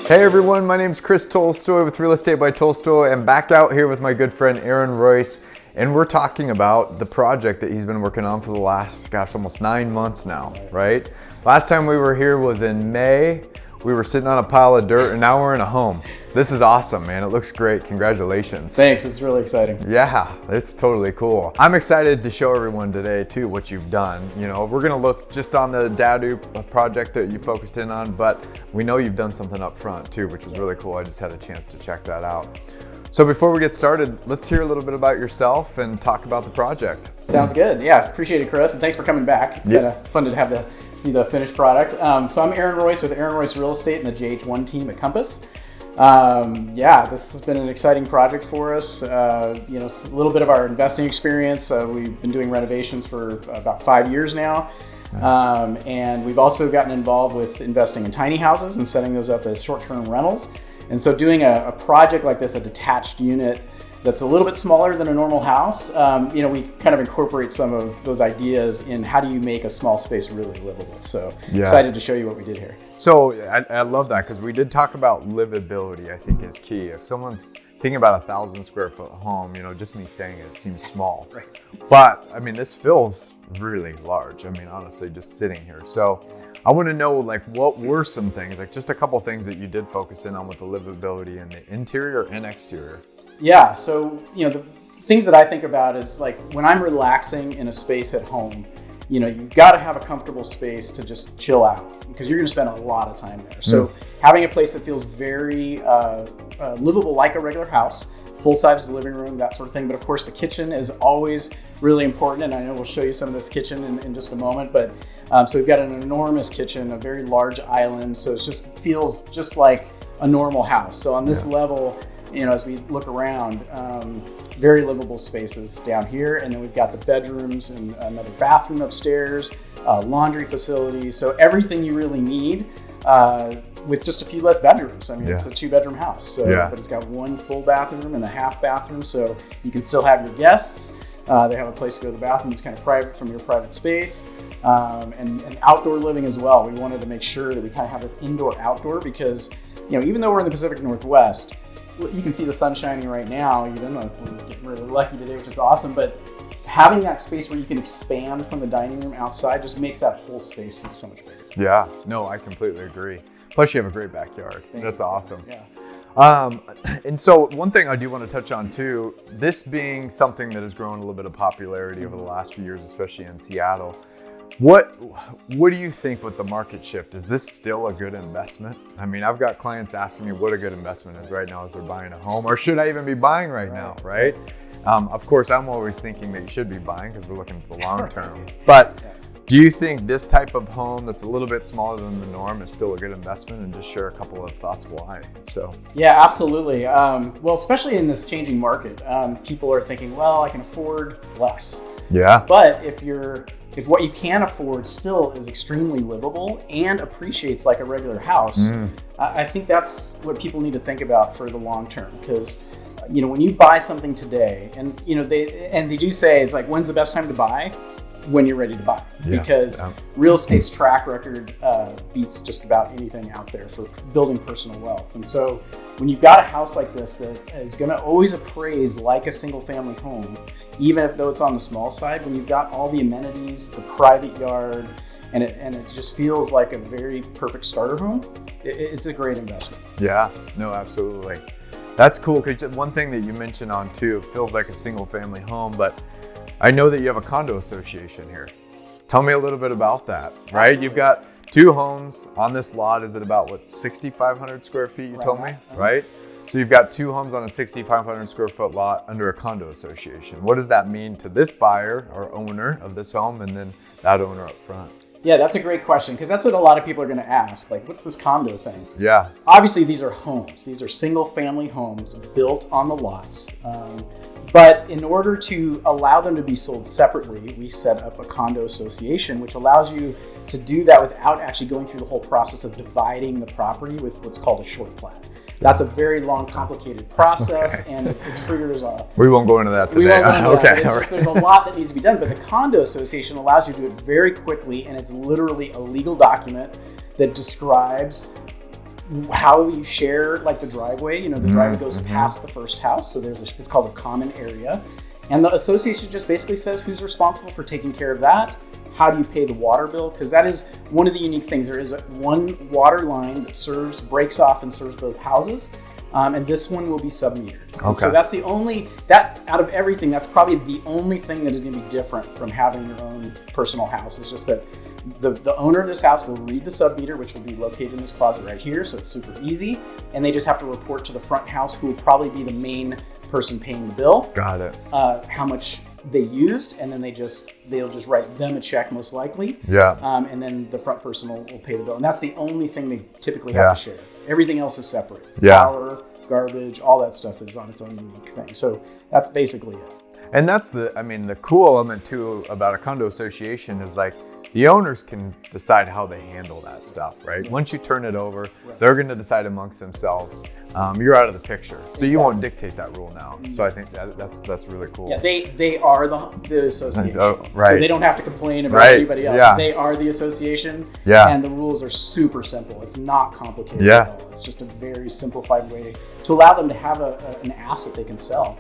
Hey everyone, my name is Chris Tolstoy with Real Estate by Tolstoy. I'm back out here with my good friend Aaron Royce, and we're talking about the project that he's been working on for the last, almost 9 months now, right? Last time we were here was in May. We were sitting on a pile of dirt, and now we're in a home. This is awesome, man. It looks great. Congratulations. Thanks, it's really exciting. Yeah, it's totally cool. I'm excited to show everyone today too what you've done. You know, we're gonna look just on the Dadu project that you focused in on, but we know you've done something up front too, which is really cool. I just had a chance to check that out. So before we get started, let's hear a little bit about yourself and talk about the project. Sounds good. Yeah, appreciate it, Chris, and thanks for coming back. It's kind of fun to have see the finished product. So I'm Aaron Royce with Aaron Royce Real Estate and the JH1 team at Compass. This has been an exciting project for us. A little bit of our investing experience. We've been doing renovations for about 5 years now. Nice. And we've also gotten involved with investing in tiny houses and setting those up as short-term rentals. And so doing a project like this, a detached unit that's a little bit smaller than a normal house, we kind of incorporate some of those ideas in how do you make a small space really livable. So excited to show you what we did here. So I love that because we did talk about livability, I think is key. If someone's thinking about 1,000 square foot home, just me saying it seems small. Right. But I mean, this feels really large. I mean, honestly, just sitting here. So I want to know, what were some things, just a couple things that you did focus in on with the livability in the interior and exterior? Yeah, so, the things that I think about is when I'm relaxing in a space at home, you've got to have a comfortable space to just chill out because you're going to spend a lot of time there. So having a place that feels very livable like a regular house, full-size living room, that sort of thing. But of course, the kitchen is always really important, and I know we'll show you some of this kitchen in just a moment. But so we've got an enormous kitchen, a very large island, so it just feels just like a normal house. So on this level, as we look around, very livable spaces down here. And then we've got the bedrooms and another bathroom upstairs, laundry facility. So everything you really need with just a few less bedrooms. I mean, it's a 2-bedroom house, but it's got 1 full bathroom and a half bathroom. So you can still have your guests. They have a place to go to the bathroom. It's kind of private from your private space. And outdoor living as well. We wanted to make sure that we kind of have this indoor-outdoor because, even though we're in the Pacific Northwest, you can see the sun shining right now, even if we're getting really lucky today, which is awesome. But having that space where you can expand from the dining room outside just makes that whole space seem so much bigger. Yeah, no, I completely agree. Plus, you have a great backyard. That's awesome. Yeah. And so one thing I do want to touch on too, this being something that has grown a little bit of popularity over the last few years, especially in Seattle. What do you think with the market shift? Is this still a good investment? I mean, I've got clients asking me what a good investment is right now as they're buying a home, or should I even be buying right now, right? Of course, I'm always thinking that you should be buying because we're looking for the long term. But do you think this type of home that's a little bit smaller than the norm is still a good investment? And just share a couple of thoughts why. Yeah, absolutely. Well, especially in this changing market, people are thinking, well, I can afford less. Yeah. But if what you can afford still is extremely livable and appreciates like a regular house, I think that's what people need to think about for the long term. Because, when you buy something today, and they do say it's like, when's the best time to buy? When you're ready to buy, because real estate's track record beats just about anything out there for building personal wealth. And so when you've got a house like this that is going to always appraise like a single family home, even though it's on the small side, when you've got all the amenities, the private yard, and it just feels like a very perfect starter home, it's a great investment. Yeah, no, absolutely. That's cool, because one thing that you mentioned on too, it feels like a single family home, but I know that you have a condo association here. Tell me a little bit about that, right? Absolutely. You've got 2 homes on this lot. Is it about 6,500 square feet you told me, right? So you've got 2 homes on a 6,500 square foot lot under a condo association. What does that mean to this buyer or owner of this home and then that owner up front? Yeah, that's a great question because that's what a lot of people are going to ask. Like, what's this condo thing? Yeah. Obviously, these are homes. These are single family homes built on the lots. But in order to allow them to be sold separately, we set up a condo association, which allows you to do that without actually going through the whole process of dividing the property with what's called a short plat. That's a very long, complicated process, and it triggers a... We won't go into that today. We won't go into that. There's a lot that needs to be done, but the condo association allows you to do it very quickly, and it's literally a legal document that describes how you share like the driveway. The driveway goes past the first house, so it's called a common area, and the association just basically says who's responsible for taking care of that. How do you pay the water bill? Because that is one of the unique things. There is one water line that breaks off and serves both houses, and this one will be sub-metered. Okay. So that's out of everything, that's probably the only thing that is going to be different from having your own personal house. It's just that the owner of this house will read the sub-meter, which will be located in this closet right here, so it's super easy. And they just have to report to the front house, who will probably be the main person paying the bill. Got it. How much they used, and then they'll just write them a check most likely. Yeah. And then the front person will pay the bill. And that's the only thing they typically have to share. Everything else is separate. Yeah. Power, garbage, all that stuff is on its own unique thing. So that's basically it. And that's the cool element too about a condo association is like the owners can decide how they handle that stuff, right? Once you turn it over, they're going to decide amongst themselves. You're out of the picture, so you won't dictate that rule now. So I think that's really cool. Yeah, they are the association, right? So they don't have to complain about anybody else. Yeah. They are the association, and the rules are super simple. It's not complicated at all. It's just a very simplified way to allow them to have an asset they can sell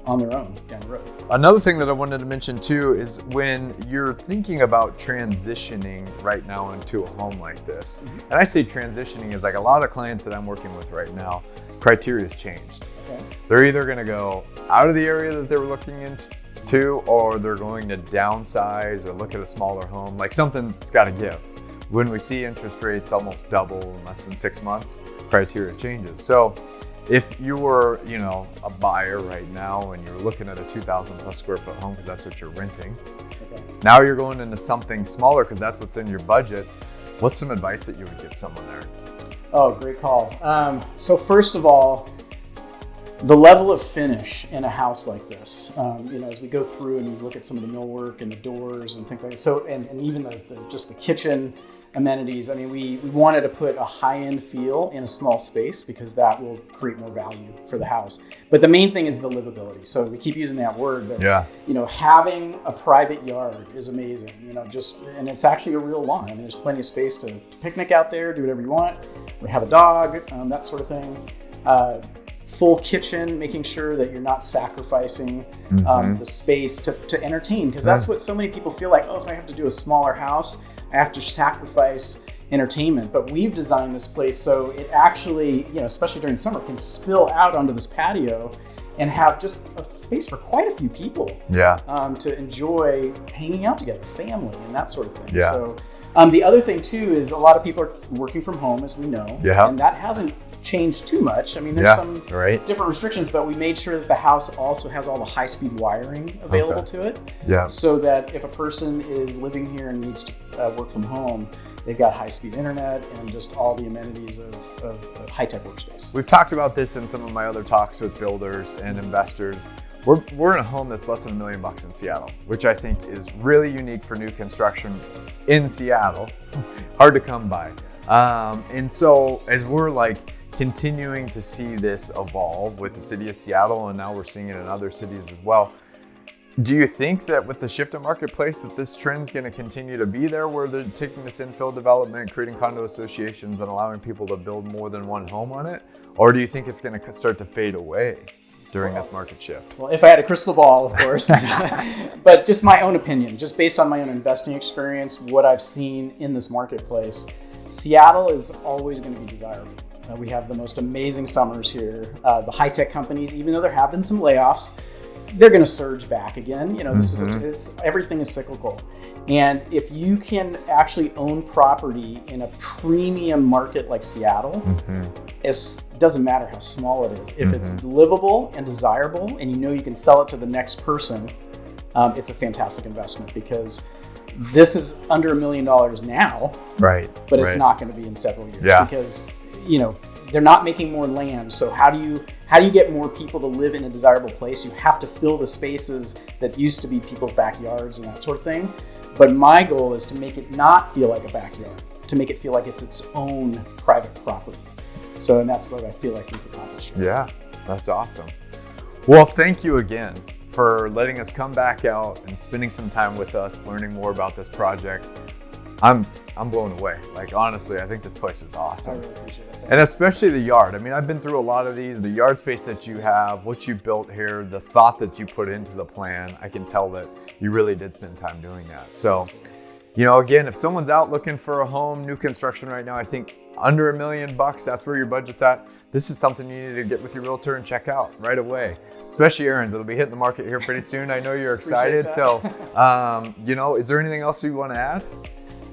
on their own down the road. Another thing that I wanted to mention too is when you're thinking about transitioning right now into a home like this, and I say transitioning is like a lot of clients that I'm working with right now, criteria has changed. Okay. They're either going to go out of the area that they were looking into, or they're going to downsize or look at a smaller home. Like something's got to give. When we see interest rates almost double in less than 6 months, criteria changes. So if you were, a buyer right now and you're looking at a 2,000 plus square foot home because that's what you're renting, now you're going into something smaller because that's what's in your budget. What's some advice that you would give someone there? Oh, great call. So first of all, the level of finish in a house like this, as we go through and we look at some of the millwork and the doors and things like that, so and even just the kitchen amenities. We wanted to put a high-end feel in a small space because that will create more value for the house. But the main thing is the livability. So we keep using that word, but having a private yard is amazing. And it's actually a real lawn. There's plenty of space to picnic out there, do whatever you want. We have a dog, that sort of thing. Full kitchen, making sure that you're not sacrificing the space to entertain, because that's what so many people feel like. Oh, if I have to do a smaller house, I have to sacrifice entertainment. But we've designed this place so it actually, especially during summer, can spill out onto this patio and have just a space for quite a few people to enjoy hanging out together, family and that sort of thing. Yeah. So the other thing too is a lot of people are working from home, as we know, and that hasn't changed too much. There's some different restrictions, but we made sure that the house also has all the high-speed wiring available to it. Yeah. So that if a person is living here and needs to work from home, they've got high-speed internet and just all the amenities of high-tech workspace. We've talked about this in some of my other talks with builders and investors. We're in a home that's less than $1 million in Seattle, which I think is really unique for new construction in Seattle. Hard to come by. And so as we're continuing to see this evolve with the city of Seattle, and now we're seeing it in other cities as well, do you think that with the shift in marketplace that this trend's going to continue to be there, where they're taking this infill development, creating condo associations and allowing people to build more than one home on it? Or do you think it's going to start to fade away during this market shift? Well, if I had a crystal ball, of course. But just my own opinion, just based on my own investing experience, what I've seen in this marketplace, Seattle is always going to be desirable. We have the most amazing summers here. The high-tech companies, even though there have been some layoffs, they're going to surge back again. Everything is cyclical. And if you can actually own property in a premium market like Seattle, it doesn't matter how small it is. If it's livable and desirable and you can sell it to the next person, it's a fantastic investment, because this is under $1 million now, right? But it's not going to be in several years, because they're not making more land. So how do you get more people to live in a desirable place? You have to fill the spaces that used to be people's backyards and that sort of thing. But my goal is to make it not feel like a backyard, to make it feel like it's its own private property. And that's what I feel like we've accomplished. Yeah, that's awesome. Well, thank you again for letting us come back out and spending some time with us, learning more about this project. I'm blown away. Honestly, I think this place is awesome. I really appreciate it. And especially the yard. I mean, I've been through a lot of these. The yard space that you have, what you built here, the thought that you put into the plan, I can tell that you really did spend time doing that. So, you know, again, if someone's out looking for a home, new construction right now, I think under $1 million, that's where your budget's at. This is something you need to get with your realtor and check out right away. Especially Aaron's, it'll be hitting the market here pretty soon. I know you're excited. So, you know, is there anything else you want to add?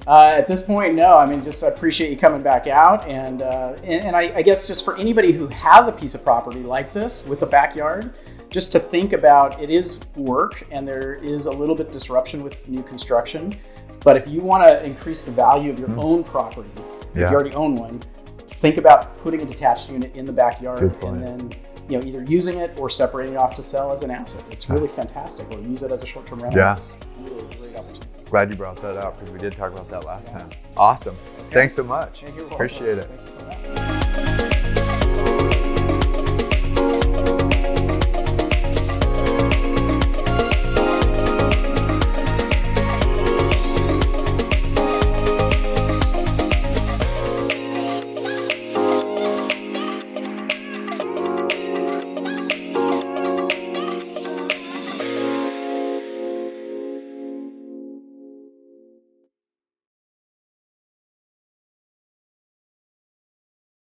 At this point, no. I mean, just appreciate you coming back out, and I guess just for anybody who has a piece of property like this with a backyard, just to think about it is work, and there is a little bit disruption with new construction. But if you want to increase the value of your own property, if you already own one, think about putting a detached unit in the backyard, and then either using it or separating it off to sell as an asset. It's really fantastic. Or use it as a short-term rental. Yeah. It's really a great opportunity. Glad you brought that up because we did talk about that last time. Awesome. Okay. Thanks so much. Appreciate it.